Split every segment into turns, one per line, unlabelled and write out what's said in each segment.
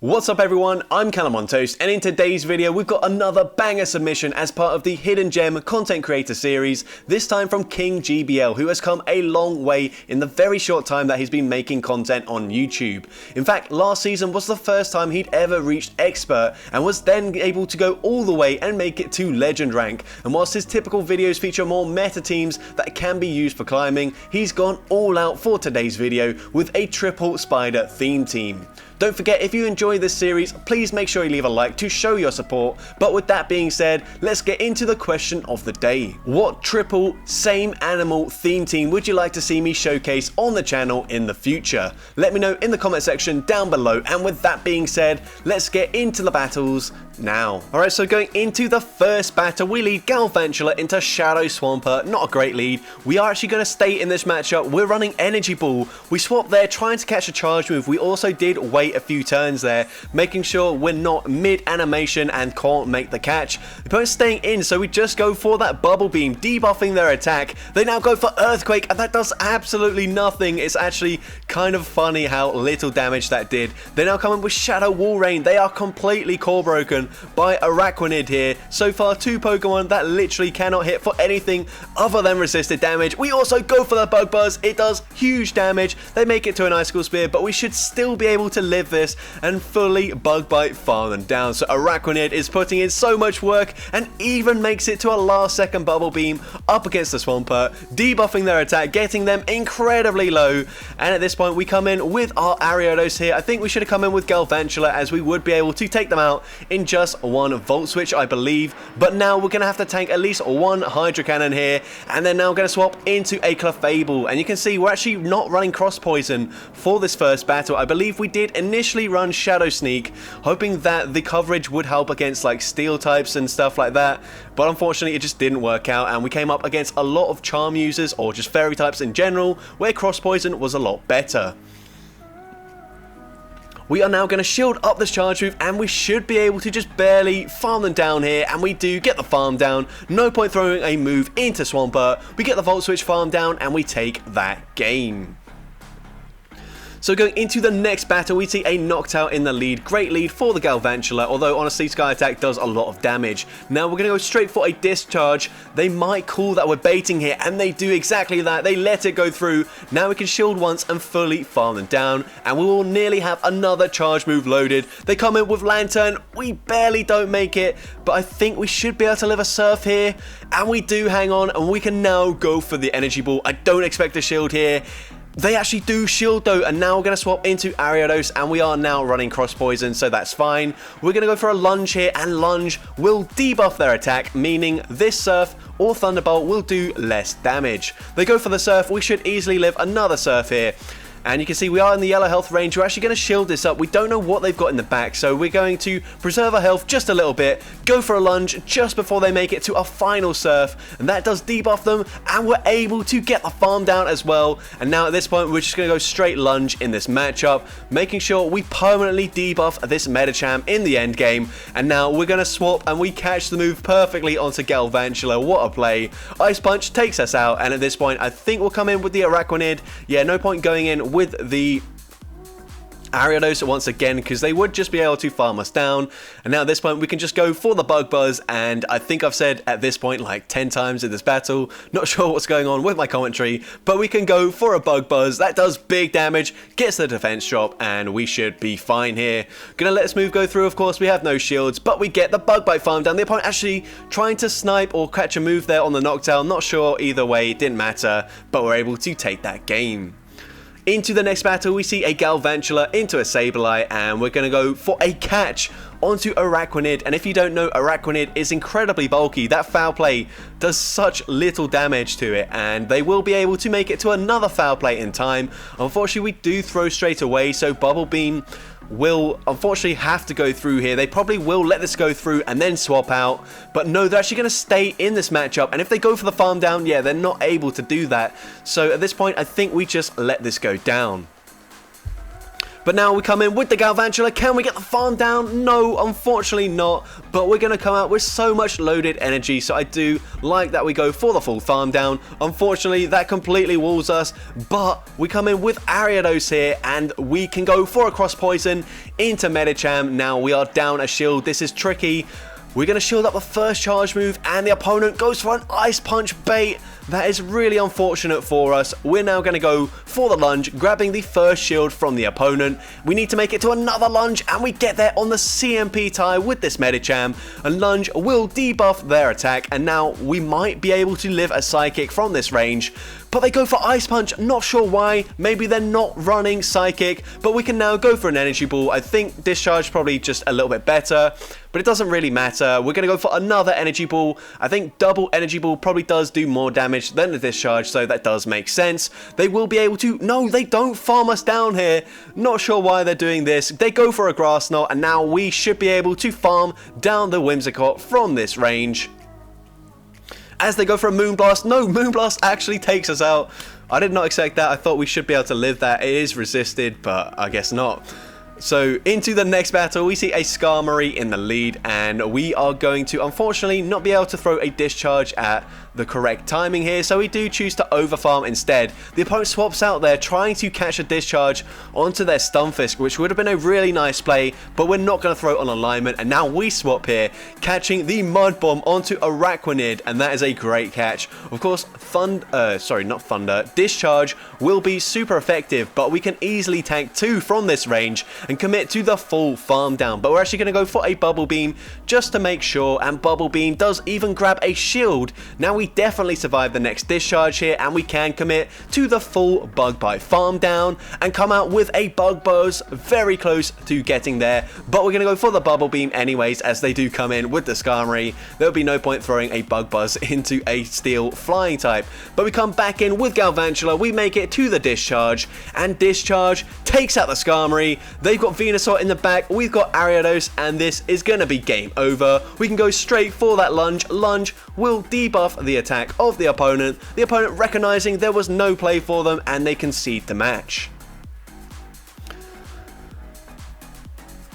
What's up everyone, I'm CallumOnToast, and in today's video we've got another banger submission as part of the Hidden Gem content creator series, this time from King GBL, who has come a long way in the very short time that he's been making content on YouTube. In fact, last season was the first time he'd ever reached expert, and was then able to go all the way and make it to legend rank. And whilst his typical videos feature more meta teams that can be used for climbing, he's gone all out for today's video with a triple spider theme team. Don't forget, if you enjoy this series, please make sure you leave a like to show your support. But with that being said, let's get into the question of the day. What triple same animal theme team would you like to see me showcase on the channel in the future? Let me know in the comment section down below. And with that being said, let's get into the battles now. Alright, so going into the first battle, we lead Galvantula into Shadow Swampert. Not a great lead. We are actually going to stay in this matchup. We're running Energy Ball. We swapped there trying to catch a charge move. We also did wait a few turns there, making sure we're not mid animation and can't make the catch. The opponent's staying in, so we just go for that bubble beam, debuffing their attack. They now go for Earthquake, and that does absolutely nothing. It's actually kind of funny how little damage that did. They now come in with Shadow Wall Rain. They are completely core broken by Araquanid here. So far, two Pokemon that literally cannot hit for anything other than resisted damage. We also go for the Bug Buzz. It does huge damage. They make it to an Icicle Spear, but we should still be able to live this and fully Bug Bite farm them down. So Araquanid is putting in so much work and even makes it to a last second Bubble Beam up against the Swampert, debuffing their attack, getting them incredibly low. And at this point we come in with our Ariados here. I think we should have come in with Galvantula, as we would be able to take them out in just one Volt Switch, I believe. But now we're going to have to tank at least one Hydro Cannon here, and then now going to swap into a Clefable. And you can see we're actually not running Cross Poison for this first battle. I believe we did initially run Shadow Sneak, hoping that the coverage would help against like steel types and stuff like that, but unfortunately it just didn't work out, and we came up against a lot of charm users or just fairy types in general, where Cross Poison was a lot better. We are now going to shield up this charge move, and we should be able to just barely farm them down here, and we do get the farm down. No point throwing a move into Swampert. We get the Volt Switch farm down, and we take that game. So going into the next battle, we see a Noctowl in the lead. Great lead for the Galvantula, although honestly Sky Attack does a lot of damage. Now we're going to go straight for a Discharge. They might call that we're baiting here, and they do exactly that. They let it go through. Now we can shield once and fully farm them down, and we will nearly have another charge move loaded. They come in with Lantern. We barely don't make it, but I think we should be able to live a Surf here, and we do hang on, and we can now go for the Energy Ball. I don't expect a shield here. They actually do shield though, and now we're going to swap into Ariados, and we are now running Cross Poison, so that's fine. We're going to go for a Lunge here, and Lunge will debuff their attack, meaning this Surf or Thunderbolt will do less damage. They go for the Surf. We should easily live another Surf here. And you can see we are in the yellow health range. We're actually going to shield this up. We don't know what they've got in the back, so we're going to preserve our health just a little bit, go for a Lunge just before they make it to a final Surf, and that does debuff them, and we're able to get the farm down as well. And now at this point we're just going to go straight Lunge in this matchup, making sure we permanently debuff this Medicham in the end game. And now we're going to swap, and we catch the move perfectly onto Galvantula. What a play. Ice Punch takes us out, and at this point I think we'll come in with the Araquanid. Yeah, no point going in with the Ariados once again, because they would just be able to farm us down. And now at this point we can just go for the Bug Buzz, and I think I've said at this point like 10 times in this battle, not sure what's going on with my commentary, but we can go for a Bug Buzz. That does big damage, gets the defense drop, and we should be fine here. Gonna let this move go through. Of course we have no shields, but we get the Bug Bite farm down. The opponent actually trying to snipe or catch a move there on the Noctowl, not sure either way, it didn't matter, but we're able to take that game. Into the next battle, we see a Galvantula into a Sableye, and we're going to go for a catch onto Araquanid. And if you don't know, Araquanid is incredibly bulky. That Foul Play does such little damage to it, and they will be able to make it to another Foul Play in time. Unfortunately, we do throw straight away, so Bubble Beam will unfortunately have to go through here. They probably will let this go through and then swap out, but no, they're actually going to stay in this matchup, and if they go for the farm down, yeah, they're not able to do that. So at this point I think we just let this go down. But now we come in with the Galvantula. Can we get the farm down? No, unfortunately not. But we're going to come out with so much loaded energy. So I do like that we go for the full farm down. Unfortunately, that completely walls us. But we come in with Ariados here. And we can go for a cross poison into Medicham. Now we are down a shield. This is tricky. We're going to shield up the first charge move. And the opponent goes for an Ice Punch bait. That is really unfortunate for us. We're now going to go for the lunge, grabbing the first shield from the opponent. We need to make it to another lunge, and we get there on the CMP tie with this Medicham. A lunge will debuff their attack, and now we might be able to live a Psychic from this range. But they go for Ice Punch, not sure why. Maybe they're not running Psychic, but we can now go for an Energy Ball. I think Discharge probably just a little bit better, but it doesn't really matter. We're going to go for another Energy Ball. I think double Energy Ball probably does do more damage than the Discharge, so that does make sense. They will be able to... No, they don't farm us down here. Not sure why they're doing this. They go for a Grass Knot, and now we should be able to farm down the Whimsicott from this range. As they go for a Moonblast. No, Moonblast actually takes us out. I did not expect that. I thought we should be able to live that. It is resisted, but I guess not. So into the next battle, we see a Skarmory in the lead, and we are going to unfortunately not be able to throw a Discharge at the correct timing here, so we do choose to overfarm instead. The opponent swaps out there trying to catch a Discharge onto their Stunfisk, which would have been a really nice play, but we're not going to throw it on alignment, and now we swap here, catching the Mud Bomb onto Araquanid, and that is a great catch. Of course, Discharge will be super effective, but we can easily tank 2 from this range and commit to the full farm down. But we're actually going to go for a Bubble Beam just to make sure, and Bubble Beam does even grab a shield. Now we definitely survive the next Discharge here, and we can commit to the full Bug Bite farm down and come out with a Bug Buzz, very close to getting there. But we're going to go for the Bubble Beam anyways, as they do come in with the Skarmory. There'll be no point throwing a Bug Buzz into a Steel Flying type. But we come back in with Galvantula, we make it to the Discharge, and Discharge takes out the Skarmory. They've got Venusaur in the back, we've got Ariados, and this is going to be game over. We can go straight for that lunge. Lunge will debuff the attack of the opponent recognizing there was no play for them, and they concede the match.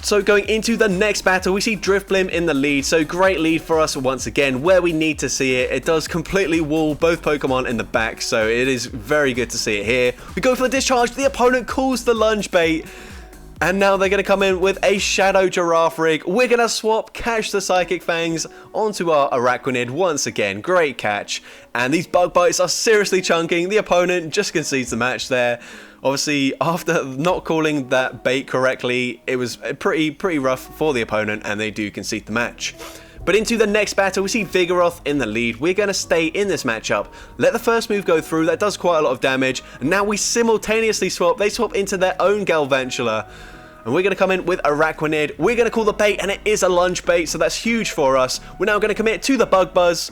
So going into the next battle, we see Drifblim in the lead. So great lead for us once again, where we need to see it. It does completely wall both Pokemon in the back, so it is very good to see it here. We go for the Discharge, the opponent calls the lunge bait, and now they're going to come in with a Shadow Giraffe rig. We're going to swap, catch the Psychic Fangs onto our Araquanid once again. Great catch. And these Bug Bites are seriously chunking. The opponent just concedes the match there. Obviously, after not calling that bait correctly, it was pretty rough for the opponent, and they do concede the match. But into the next battle, we see Vigoroth in the lead. We're going to stay in this matchup. Let the first move go through. That does quite a lot of damage. And now we simultaneously swap. They swap into their own Galvantula. And we're going to come in with Araquanid. We're going to call the bait, and it is a lunge bait, so that's huge for us. We're now going to commit to the Bug Buzz.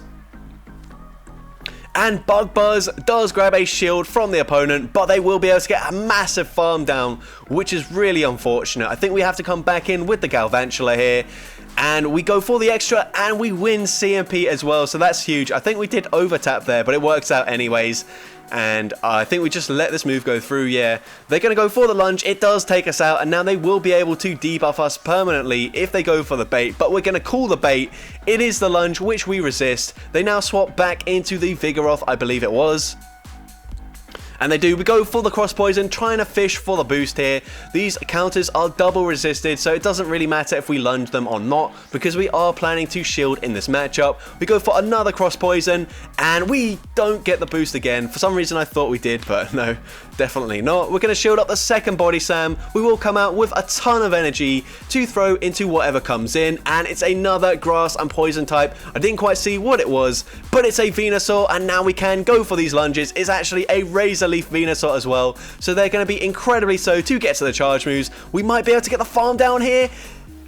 And Bug Buzz does grab a shield from the opponent, but they will be able to get a massive farm down, which is really unfortunate. I think we have to come back in with the Galvantula here. And we go for the extra, and we win CMP as well, so that's huge. I think we did overtap there, but it works out anyways. And I think we just let this move go through, yeah. They're going to go for the lunge. It does take us out, and now they will be able to debuff us permanently if they go for the bait. But we're going to call the bait. It is the lunge, which we resist. They now swap back into the Vigoroth, I believe it was. And they do. We go for the Cross Poison, trying to fish for the boost here. These counters are double resisted, so it doesn't really matter if we lunge them or not, because we are planning to shield in this matchup. We go for another Cross Poison, and we don't get the boost again. For some reason I thought we did, but no, definitely not. We're going to shield up the second Body Slam. We will come out with a ton of energy to throw into whatever comes in, and it's another Grass and Poison type. I didn't quite see what it was, but it's a Venusaur, and now we can go for these lunges. It's actually a Razor Leaf Venusaur as well, so they're going to be incredibly so to get to the charge moves. We might be able to get the farm down here.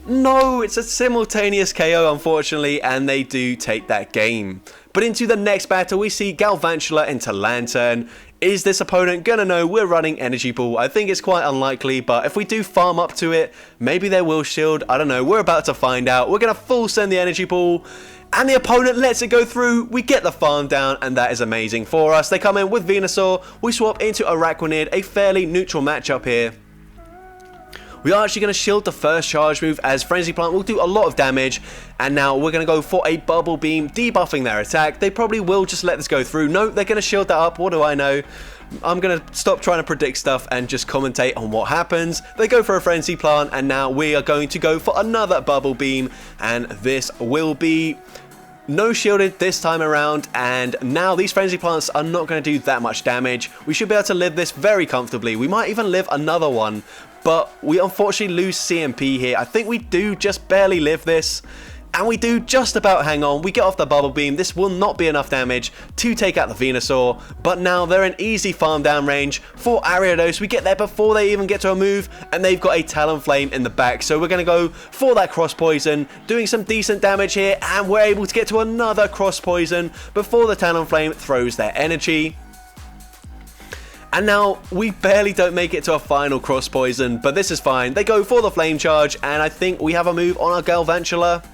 No, it's a simultaneous KO, unfortunately, and they do take that game. But into the next battle, we see Galvantula into Lantern. Is this opponent going to know we're running Energy Ball? I think it's quite unlikely, but if we do farm up to it, maybe they will shield. I don't know. We're about to find out. We're going to full send the Energy Ball, and the opponent lets it go through. We get the farm down, and that is amazing for us. They come in with Venusaur. We swap into Araquanid, a fairly neutral matchup here. We are actually going to shield the first charge move, as Frenzy Plant will do a lot of damage. And now we're going to go for a Bubble Beam, debuffing their attack. They probably will just let this go through. No, they're going to shield that up. What do I know? I'm going to stop trying to predict stuff and just commentate on what happens. They go for a Frenzy Plant, and now we are going to go for another Bubble Beam. And this will be no shielded this time around, and now these Frenzy Plants are not going to do that much damage. We should be able to live this very comfortably. We might even live another one, but we unfortunately lose CMP here. I think we do just barely live this, and we do just about hang on. We get off the Bubble Beam. This will not be enough damage to take out the Venusaur, but now they're in easy farm down range for Ariados. We get there before they even get to a move, and they've got a Talonflame in the back. So we're going to go for that Cross Poison, doing some decent damage here, and we're able to get to another Cross Poison before the Talonflame throws their energy. And now we barely don't make it to a final Cross Poison, but this is fine. They go for the Flame Charge, and I think we have a move on our Galvantula.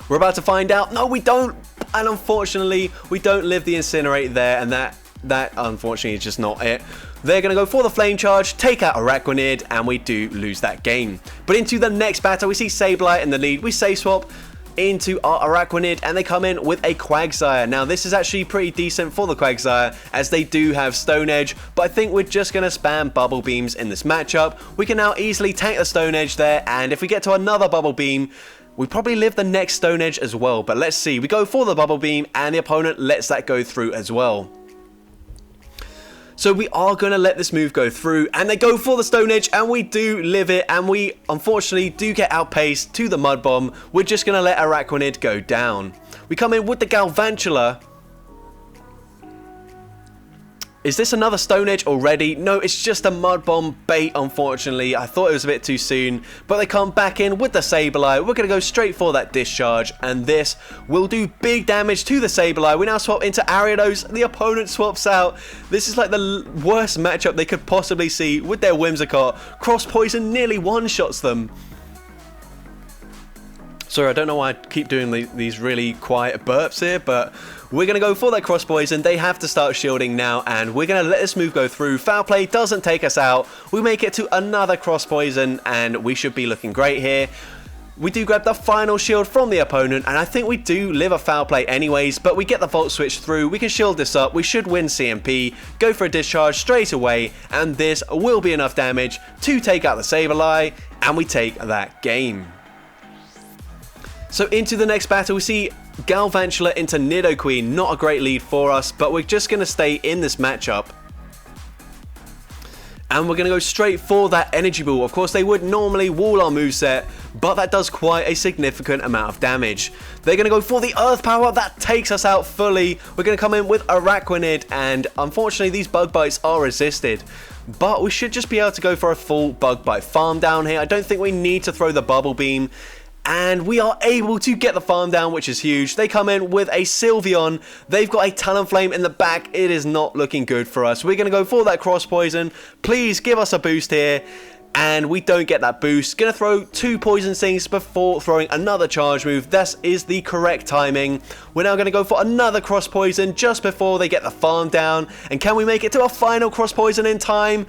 We're about to find out. No, we don't. And unfortunately, we don't live the Incinerate there. And that unfortunately is just not it. They're going to go for the Flame Charge, take out Araquanid, and we do lose that game. But into the next battle, we see Sableye in the lead. We save swap into our Araquanid, and they come in with a Quagsire. Now, this is actually pretty decent for the Quagsire, as they do have Stone Edge, but I think we're just going to spam Bubble Beams in this matchup. We can now easily tank the Stone Edge there, and if we get to another Bubble Beam, we probably live the next Stone Edge as well, but let's see. We go for the Bubble Beam, and the opponent lets that go through as well. So we are going to let this move go through, and they go for the Stone Edge, and we do live it, and we unfortunately do get outpaced to the Mud Bomb. We're just going to let Araquanid go down. We come in with the Galvantula. Is this another Stone Edge already? No, it's just a Mud Bomb bait, unfortunately. I thought it was a bit too soon, but they come back in with the Sableye. We're going to go straight for that Discharge, and this will do big damage to the Sableye. We now swap into Ariados. The opponent swaps out. This is like the worst matchup they could possibly see with their Whimsicott. Cross Poison nearly one-shots them. Sorry, I don't know why I keep doing these really quiet burps here, but we're going to go for that Cross Poison. They have to start shielding now, and we're going to let this move go through. Foul Play doesn't take us out. We make it to another Cross Poison, and we should be looking great here. We do grab the final shield from the opponent, and I think we do live a Foul Play anyways, but we get the Volt Switch through. We can shield this up. We should win CMP, go for a Discharge straight away, and this will be enough damage to take out the Sableye, and we take that game. So into the next battle, we see Galvantula into Nidoqueen. Not a great lead for us, but we're just going to stay in this matchup. And we're going to go straight for that Energy Ball. Of course, they would normally wall our moveset, but that does quite a significant amount of damage. They're going to go for the Earth Power. That takes us out fully. We're going to come in with Araquanid, and unfortunately, these Bug Bites are resisted. But we should just be able to go for a full Bug Bite farm down here. I don't think we need to throw the Bubble Beam. And we are able to get the farm down, which is huge. They come in with a Sylveon. They've got a Talonflame in the back. It is not looking good for us. We're going to go for that Cross Poison. Please give us a boost here. And we don't get that boost. Going to throw 2 Poison Stings before throwing another charge move. This is the correct timing. We're now going to go for another Cross Poison just before they get the farm down. And can we make it to a final Cross Poison in time?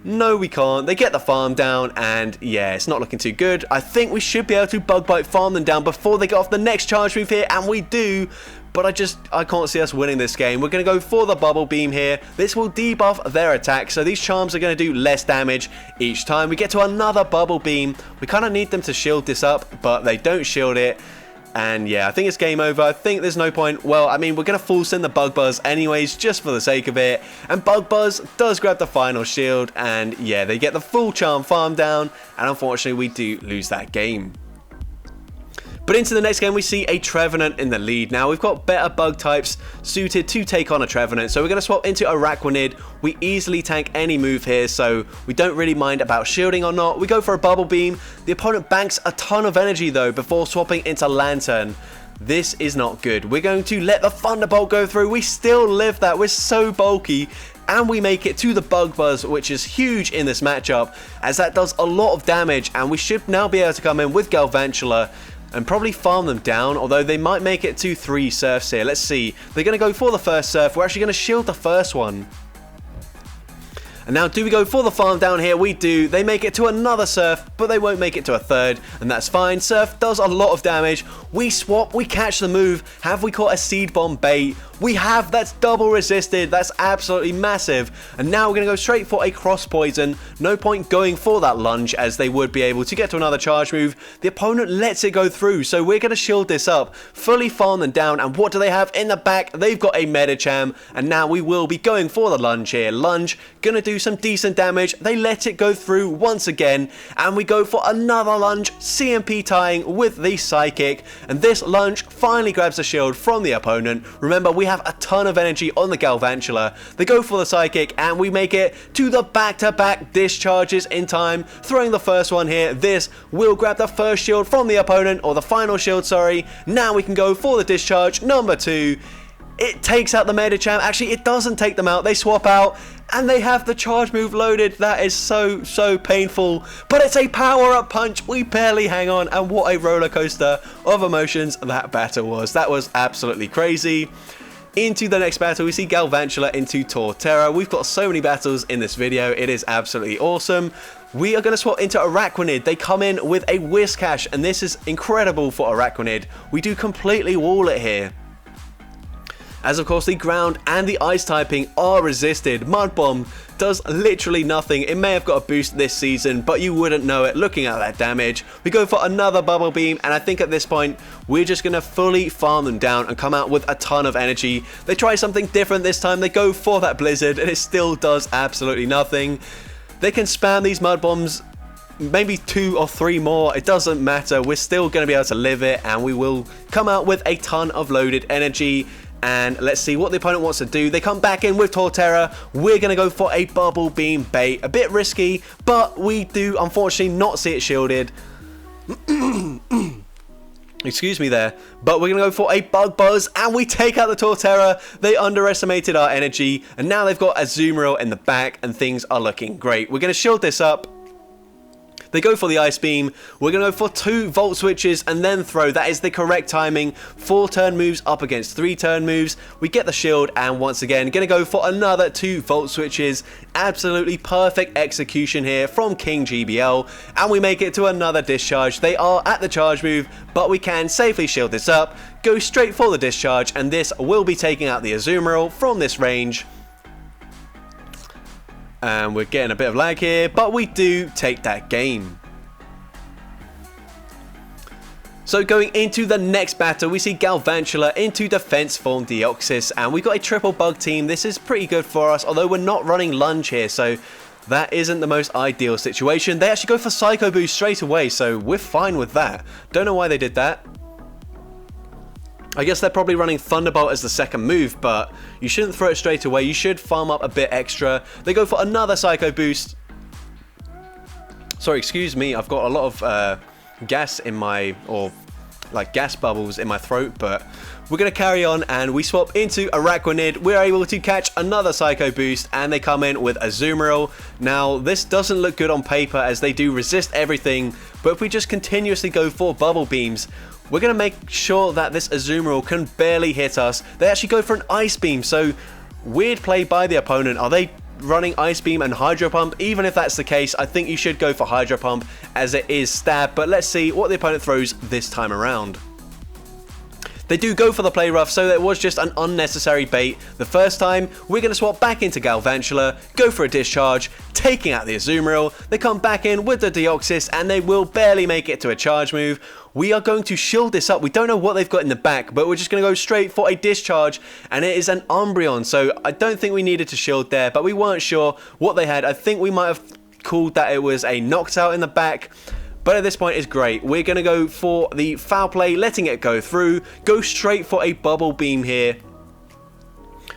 No, we can't. They get the farm down, and yeah, it's not looking too good. I think we should be able to Bug Bite farm them down before they get off the next charge move here, and we do. But I can't see us winning this game. We're going to go for the Bubble Beam here. This will debuff their attack, so these charms are going to do less damage each time. We get to another Bubble Beam. We kind of need them to shield this up, but they don't shield it. And yeah, I think it's game over. I think there's no point. Well, I mean, we're going to full send the Bug Buzz anyways, just for the sake of it. And Bug Buzz does grab the final shield. And yeah, they get the full charm farm down. And unfortunately, we do lose that game. But into the next game, we see a Trevenant in the lead. Now, we've got better bug types suited to take on a Trevenant. So we're going to swap into Araquanid. We easily tank any move here, so we don't really mind about shielding or not. We go for a Bubble Beam. The opponent banks a ton of energy, though, before swapping into Lantern. This is not good. We're going to let the Thunderbolt go through. We still live that. We're so bulky. And we make it to the Bug Buzz, which is huge in this matchup, as that does a lot of damage. And we should now be able to come in with Galvantula and probably farm them down, although they might make it to 3 Surfs here. Let's see. They're going to go for the first Surf. We're actually going to shield the first one. And now do we go for the farm down here? We do. They make it to another Surf, but they won't make it to a third, and that's fine. Surf does a lot of damage. We swap, we catch the move. Have we caught a Seed Bomb bait? We have. That's double resisted. That's absolutely massive. And now we're going to go straight for a Cross Poison. No point going for that lunge, as they would be able to get to another charge move. The opponent lets it go through, so we're going to shield this up, fully farm them down. And what do they have in the back? They've got a Medicham, and now we will be going for the lunge here. Lunge, going to do some decent damage. They let it go through once again, and we go for another lunge, CMP tying with the Psychic, and this lunge finally grabs the shield from the opponent. Remember, we have a ton of energy on the Galvantula. They go for the Psychic, and we make it to the back-to-back discharges in time. Throwing the first one here, this will grab the first shield from the opponent, or the final shield, sorry. Now we can go for the discharge number 2. It takes out the Medicham. Actually, it doesn't take them out. They swap out, and they have the charge move loaded. That is so painful. But it's a power-up punch. We barely hang on, and what a roller coaster of emotions that battle was. That was absolutely crazy. Into the next battle, we see Galvantula into Torterra. We've got so many battles in this video. It is absolutely awesome. We are going to swap into Araquanid. They come in with a Whiscash, and this is incredible for Araquanid. We do completely wall it here, as of course the ground and the ice typing are resisted. Mud Bomb does literally nothing. It may have got a boost this season, but you wouldn't know it looking at that damage. We go for another Bubble Beam, and I think at this point we're just going to fully farm them down and come out with a ton of energy. They try something different this time. They go for that Blizzard, and it still does absolutely nothing. They can spam these Mud Bombs, maybe 2 or 3 more, it doesn't matter. We're still going to be able to live it, and we will come out with a ton of loaded energy. And let's see what the opponent wants to do. They come back in with Torterra. We're going to go for a Bubble Beam bait. A bit risky, but we do unfortunately not see it shielded. Excuse me there. But we're going to go for a Bug Buzz, and we take out the Torterra. They underestimated our energy, and now they've got a Azumarill in the back, and things are looking great. We're going to shield this up. They go for the Ice Beam. We're going to go for 2 Volt Switches and then throw. That is the correct timing. 4 turn moves up against 3 turn moves. We get the shield, and once again, going to go for another 2 Volt Switches. Absolutely perfect execution here from King GBL, and we make it to another discharge. They are at the charge move, but we can safely shield this up. Go straight for the discharge, and this will be taking out the Azumarill from this range. And we're getting a bit of lag here, but we do take that game. So going into the next battle, we see Galvantula into Defense Form Deoxys, and we've got a triple bug team. This is pretty good for us, although we're not running lunge here, so that isn't the most ideal situation. They actually go for Psycho Boost straight away, so we're fine with that. Don't know why they did that. I guess they're probably running Thunderbolt as the second move, but you shouldn't throw it straight away. You should farm up a bit extra. They go for another Psycho Boost. Sorry, excuse me. I've got a lot of gas in my, or like gas bubbles in my throat, but we're going to carry on, and we swap into Araquanid. We're able to catch another Psycho Boost, and they come in with Azumarill. Now, this doesn't look good on paper, as they do resist everything, but if we just continuously go for Bubble Beams, we're going to make sure that this Azumarill can barely hit us. They actually go for an Ice Beam, so weird play by the opponent. Are they running Ice Beam and Hydro Pump? Even if that's the case, I think you should go for Hydro Pump, as it is stab, but let's see what the opponent throws this time around. They do go for the Play Rough, so it was just an unnecessary bait the first time. We're going to swap back into Galvantula, go for a Discharge, taking out the Azumarill. They come back in with the Deoxys, and they will barely make it to a charge move. We are going to shield this up. We don't know what they've got in the back, but we're just going to go straight for a Discharge, and it is an Umbreon, so I don't think we needed to shield there, but we weren't sure what they had. I think we might have called that it was a Noctowl in the back. But at this point, it's great. We're going to go for the Foul Play, letting it go through. Go straight for a Bubble Beam here.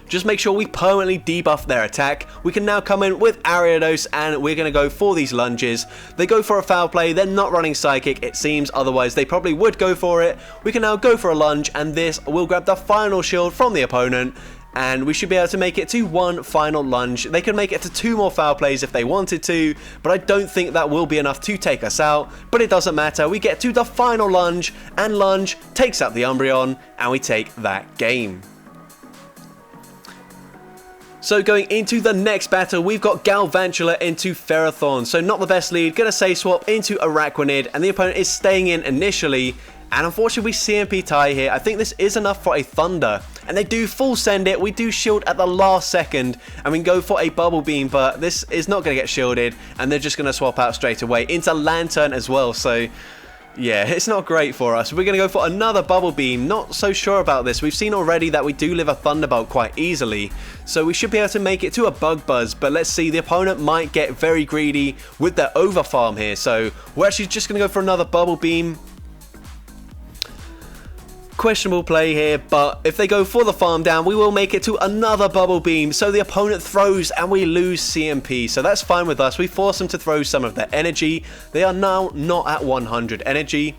Just make sure we permanently debuff their attack. We can now come in with Ariados, and we're going to go for these lunges. They go for a Foul Play. They're not running Psychic, it seems. Otherwise, they probably would go for it. We can now go for a lunge, and this will grab the final shield from the opponent. And we should be able to make it to 1 final lunge. They could make it to 2 more Foul Plays if they wanted to, but I don't think that will be enough to take us out. But it doesn't matter. We get to the final lunge, and lunge takes out the Umbreon, and we take that game. So going into the next battle, we've got Galvantula into Ferrothorn. So not the best lead, gonna say swap into Araquanid, and the opponent is staying in initially. And unfortunately we CMP tie here. I think this is enough for a Thunder. And they do full send it. We do shield at the last second. And we can go for a Bubble Beam. But this is not going to get shielded. And they're just going to swap out straight away into Lantern as well. So yeah, it's not great for us. We're going to go for another Bubble Beam. Not so sure about this. We've seen already that we do live a Thunderbolt quite easily. So we should be able to make it to a Bug Buzz. But let's see. The opponent might get very greedy with their over farm here. So we're actually just going to go for another Bubble Beam. Questionable play here, but if they go for the farm down, we will make it to another Bubble Beam. So the opponent throws and we lose CMP. So that's fine with us. We force them to throw some of their energy. They are now not at 100 energy.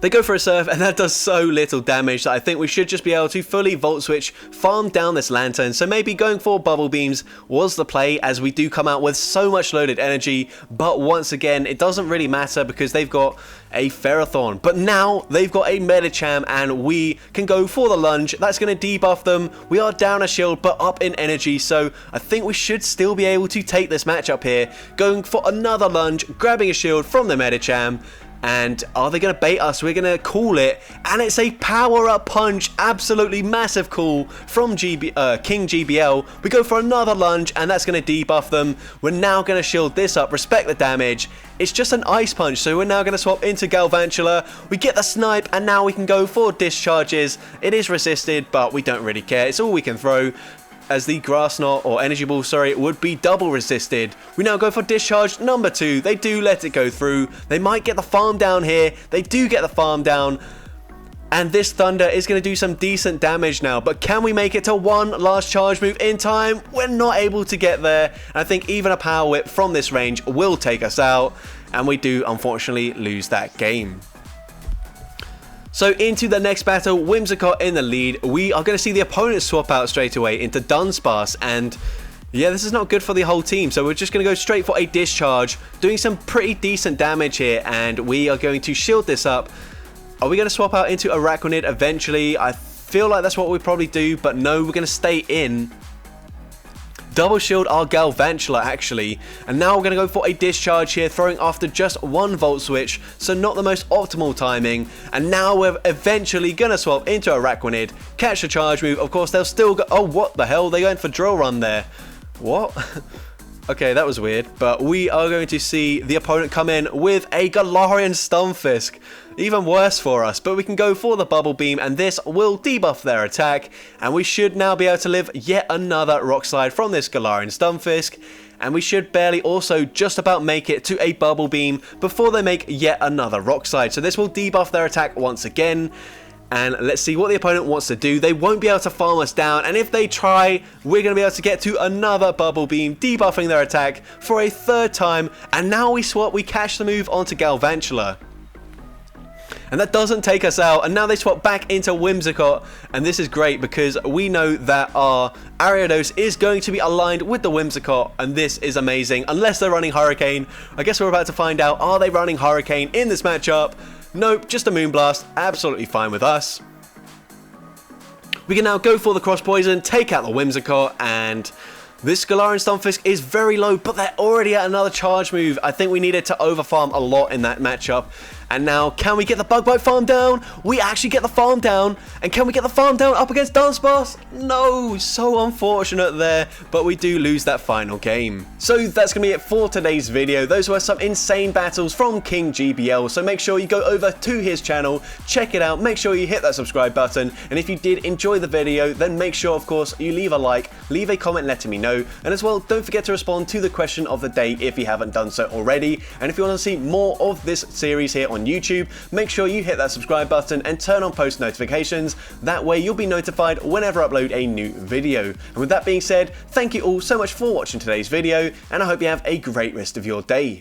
They go for a Surf, and that does so little damage that I think we should just be able to fully Volt Switch, farm down this Lantern. So maybe going for Bubble Beams was the play, as we do come out with so much loaded energy. But once again, it doesn't really matter because they've got a Ferrothorn. But now they've got a Medicham, and we can go for the lunge. That's going to debuff them. We are down a shield, but up in energy. So I think we should still be able to take this matchup here. Going for another lunge, grabbing a shield from the Medicham. And are they going to bait us? We're going to call it. And it's a power-up punch. Absolutely massive call from King GBL. We go for another lunge, and that's going to debuff them. We're now going to shield this up. Respect the damage. It's just an Ice Punch, so we're now going to swap into Galvantula. We get the snipe, and now we can go for discharges. It is resisted, but we don't really care. It's all we can throw, as the Grass Knot, or Energy Ball, sorry, would be double resisted. We now go for discharge number 2. They do let it go through. They might get the farm down here. They do get the farm down. And this Thunder is going to do some decent damage now. But can we make it to one last charge move in time? We're not able to get there. And I think even a Power Whip from this range will take us out. And we do, unfortunately, lose that game. So into the next battle, Whimsicott in the lead. We are going to see the opponent swap out straight away into Dunsparce, and yeah, this is not good for the whole team. So we're just going to go straight for a discharge, doing some pretty decent damage here, and we are going to shield this up. Are we going to swap out into Araquanid eventually? I feel like that's what we probably do, but no, we're going to stay in. Double shield our Galvantula actually, and now we're going to go for a discharge here, throwing after just one Volt Switch, so not the most optimal timing. And now we're eventually going to swap into Araquanid, catch the charge move. Of course they'll still go, oh what the hell, they going for Drill Run there, what? Okay, that was weird, but we are going to see the opponent come in with a Galarian Stunfisk. Even worse for us, but we can go for the Bubble Beam, and this will debuff their attack, and we should now be able to live yet another Rock Slide from this Galarian Stunfisk, and we should barely also just about make it to a Bubble Beam before they make yet another Rock Slide. So this will debuff their attack once again. And let's see what the opponent wants to do. They won't be able to farm us down, and if they try, we're going to be able to get to another Bubble Beam, debuffing their attack for a third time. And now we swap, we catch the move onto Galvantula. And that doesn't take us out, and now they swap back into Whimsicott, and this is great because we know that our Ariados is going to be aligned with the Whimsicott, and this is amazing, unless they're running Hurricane. I guess we're about to find out, are they running Hurricane in this matchup? Nope, just a Moonblast, absolutely fine with us. We can now go for the Cross Poison, take out the Whimsicott, and this Galarian Stunfisk is very low, but they're already at another charge move. I think we needed to overfarm a lot in that matchup. And now, can we get the Bug Bite farm down? We actually get the farm down. And can we get the farm down up against Dunsparce? No, so unfortunate there, but we do lose that final game. So that's going to be it for today's video. Those were some insane battles from King GBL, so make sure you go over to his channel, check it out, make sure you hit that subscribe button, and if you did enjoy the video, then make sure, of course, you leave a like, leave a comment letting me know, and as well, don't forget to respond to the question of the day if you haven't done so already. And if you want to see more of this series here on YouTube, make sure you hit that subscribe button and turn on post notifications. That way you'll be notified whenever I upload a new video. And with that being said, thank you all so much for watching today's video, and I hope you have a great rest of your day.